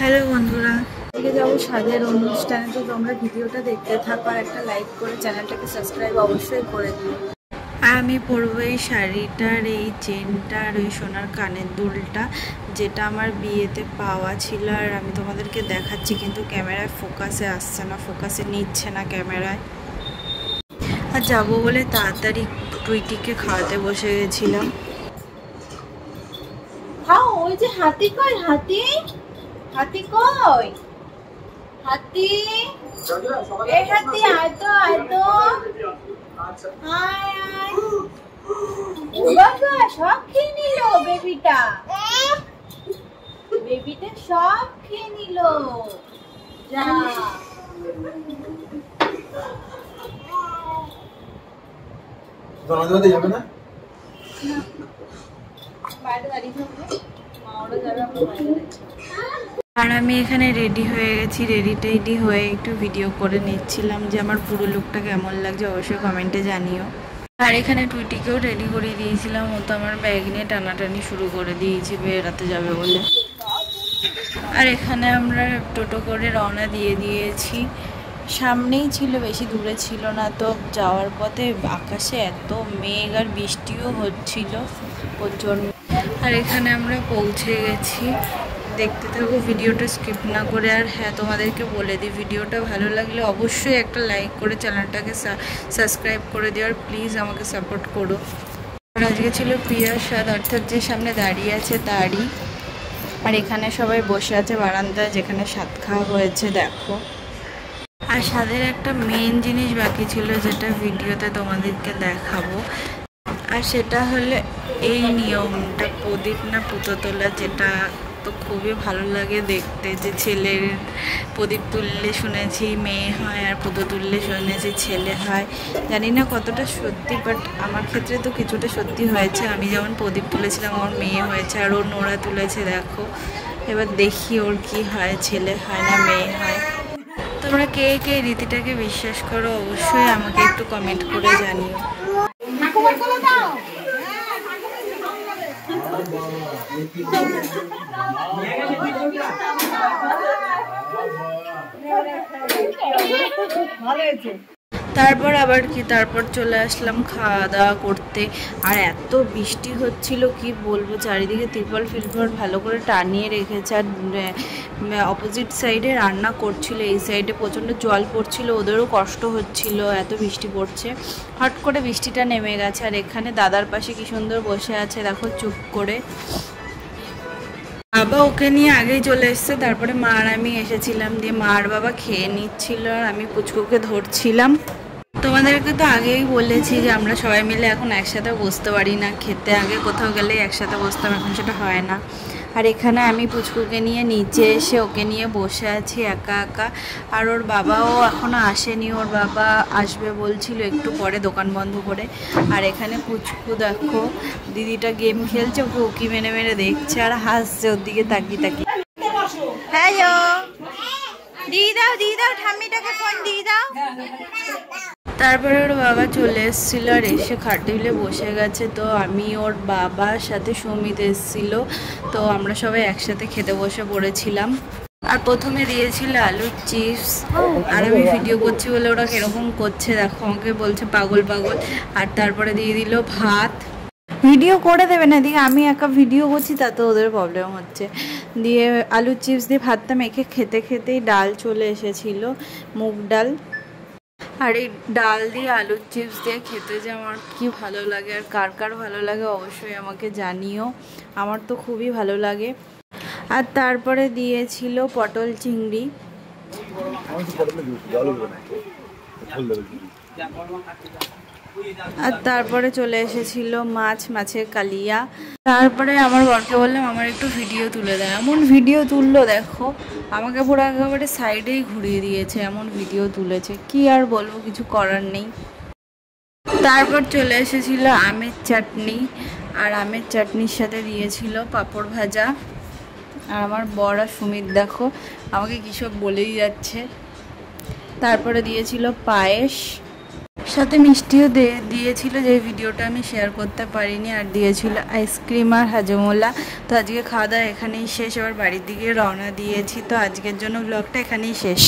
Hello বন্ধুরা, আজকে যাবো স্বাদের অনুষ্ঠানে। তো তোমরা ভিডিওটা দেখতে থাকো আর একটা লাইক করে চ্যানেলটাকে সাবস্ক্রাইব অবশ্যই করে দিও। আর আমি পরবো এই শাড়িটার এই চেনটা আর ওই সোনার কানের দুলটা, যেটা আমার বিয়েতে পাওয়া ছিল। আর আমি তোমাদেরকে দেখাচ্ছি, কিন্তু ক্যামেরায় ফোকাসে আসছে না, ফোকাসে নিচ্ছে না ক্যামেরায়। আর যাবো বলে তাড়াতাড়ি টুইটিকে খাওয়াতে বসে গেছিলাম। ওই যে হাতি কই, হাতি হাতি কই, হাতি এই হাতি আয় তো, আয় তো, আয় আয়। বাবা সব খেয়ে নিল বেবিটা, বেবিটা সব খেয়ে নিল। যা যাবে না, বাইরে দাঁড়িয়ে থাকবে, মা ওরা যাবে, আমরা বাইরে যাচ্ছি। আর আমি এখানে রেডি হয়ে গেছি, রেডি হয়ে একটু ভিডিও করে নিচ্ছিলাম যে আমার পুরো লুকটা কেমন লাগছে অবশ্যই কমেন্টে জানিও। আর এখানে টুইটিকেও রেডি করে দিয়েছিলাম, ও তো আমার ব্যাগ নিয়ে টানাটানি শুরু করে দিয়েছি বেরাতে যাবে বলে। আর এখানে আমরা টোটো করে রওনা দিয়ে দিয়েছি, সামনেই ছিল, বেশি দূরে ছিল না। তো যাওয়ার পথে আকাশে এত মেঘ আর বৃষ্টিও হচ্ছিল প্রচণ্ড। আর এখানে আমরা পৌঁছে গেছি, দেখতে থাকো ভিডিওটা স্কিপ না করে। আর হ্যাঁ, তোমাদেরকে বলে দিই, ভিডিওটা ভালো লাগলে অবশ্যই একটা লাইক করে চ্যানেলটাকে সাবস্ক্রাইব করে দিও, আর প্লিজ আমাকে সাপোর্ট করো। আর আজকে ছিল প্রিয়ার স্বাদ, অর্থাৎ যে সামনে দাঁড়িয়ে আছে তারই। আর এখানে সবাই বসে আছে বারান্দায়, যেখানে স্বাদ খাওয়া হয়েছে দেখো। আর স্বাদের একটা মেন জিনিস বাকি ছিল, যেটা ভিডিওতে তোমাদেরকে দেখাবো। আর সেটা হলো এই নিয়মটা, প্রদীপ না পুতো তোলা, যেটা তো খুবই ভালো লাগে দেখতে, যে ছেলের প্রদীপ তুললে শুনেছি মেয়ে হয়, আর পুতো তুললে শুনেছি ছেলে হয়। জানি না কতটা সত্যি, বাট আমার ক্ষেত্রে তো কিছুটা সত্যি হয়েছে। আমি যেমন প্রদীপ তুলেছিলাম, আমার মেয়ে হয়েছে, আর ওর নোড়া তুলেছে দেখো। এবার দেখি ওর কি হয়, ছেলে হয় না মেয়ে হয়। তোমরা কে কে রীতিটাকে বিশ্বাস করো অবশ্যই আমাকে একটু কমেন্ট করে জানিও। তারপর আবার কি, তারপর চলে আসলাম খাওয়া দাওয়া করতে। আর এত বৃষ্টি হচ্ছিল কি বলবো, চারিদিকে ত্রিপল ফিলপল ভালো করে টানিয়ে রেখেছে। আর অপোজিট সাইডে রান্না করছিল, এই সাইডে প্রচণ্ড জল পড়ছিল, ওদেরও কষ্ট হচ্ছিল, এত বৃষ্টি পড়ছে। হট করে বৃষ্টিটা নেমে গেছে। আর এখানে দাদার পাশে কি সুন্দর বসে আছে দেখো, চুপ করে। বাবা ওকে নিয়ে আগেই চলে এসছে, তারপরে মা আর আমি এসেছিলাম, দিয়ে মা আর বাবা খেয়ে নিচ্ছিল, আর আমি পুচকুকে ধরছিলাম। তোমাদেরকে তো আগেই বলেছি যে আমরা সবাই মিলে এখন একসাথে বসতে পারি না খেতে, আগে কোথাও গেলে একসাথে বসতাম, এখন সেটা হয় না। আর এখানে আমি পুচকুকে নিয়ে নিচে এসে ওকে নিয়ে বসে আছি একা একা। আর ওর বাবাও এখনও আসেনি, ওর বাবা আসবে বলছিল একটু পরে দোকান বন্ধ করে। আর এখানে পুচকু দেখো, দিদিটা গেম খেলছে, ওকে উকি মেরে মেরে দেখছে আর হাসছে ওর দিকে তাকিয়ে তাকিয়ে। হ্যালো, দিয়ে দাও ঠাম্মিটাকে ফোন দিয়ে দাও। তারপরে ওর বাবা চলে এসেছিল, আর এসে খাটেলে বসে গেছে। তো আমি, ওর বাবার সাথে সুমিত এসেছিল, তো আমরা সবাই একসাথে খেতে বসে পড়েছিলাম। আর প্রথমে দিয়েছিল আলুর চিপস, আর আমি ভিডিও করছি বলে ওরা কিরকম করছে দেখো, আমাকে বলছে পাগল পাগল। আর তারপরে দিয়ে দিল ভাত। ভিডিও করে দেবে না, এদিকে আমি একা ভিডিও করছি, তাতে ওদের প্রবলেম হচ্ছে। দিয়ে আলুর চিপস দিয়ে ভাতটা মেখে খেতে খেতেই ডাল চলে এসেছিল, মুগ ডাল। আর এই ডাল দিয়ে আলুর চিপস দিয়ে খেতে যে আমার কি ভালো লাগে, আর কার কার ভালো লাগে অবশ্যই আমাকে জানিও, আমার তো খুবই ভালো লাগে। আর তারপরে দিয়েছিল পটল চিংড়ি। আর তারপরে চলে এসেছিল মাছের কালিয়া। তারপরে আমার বরকে বললাম আমার একটু ভিডিও তুলে দেয়, এমন ভিডিও তুললো দেখো, আমাকে পুরো একেবারে সাইডেই ঘুরিয়ে দিয়েছে, এমন ভিডিও তুলেছে, কি আর বলবো, কিছু করার নেই। তারপর চলে এসেছিল আমের চাটনি, আর আমের চাটনির সাথে দিয়েছিল পাঁপড় ভাজা। আর আমার বর আর সুমিত দেখো আমাকে কী সব বলেই যাচ্ছে। তারপরে দিয়েছিল পায়েস, সাথে মিষ্টিও দিয়েছিল, যে ভিডিওটা আমি শেয়ার করতে পারিনি। আর দিয়েছিল আইসক্রিম আর হাজমোলা। তো আজকে খাওয়া দাওয়া এখানেই শেষ, এবার বাড়ির দিকে রওনা দিয়েছি। তো আজকের জন্য ব্লগটা এখানেই শেষ।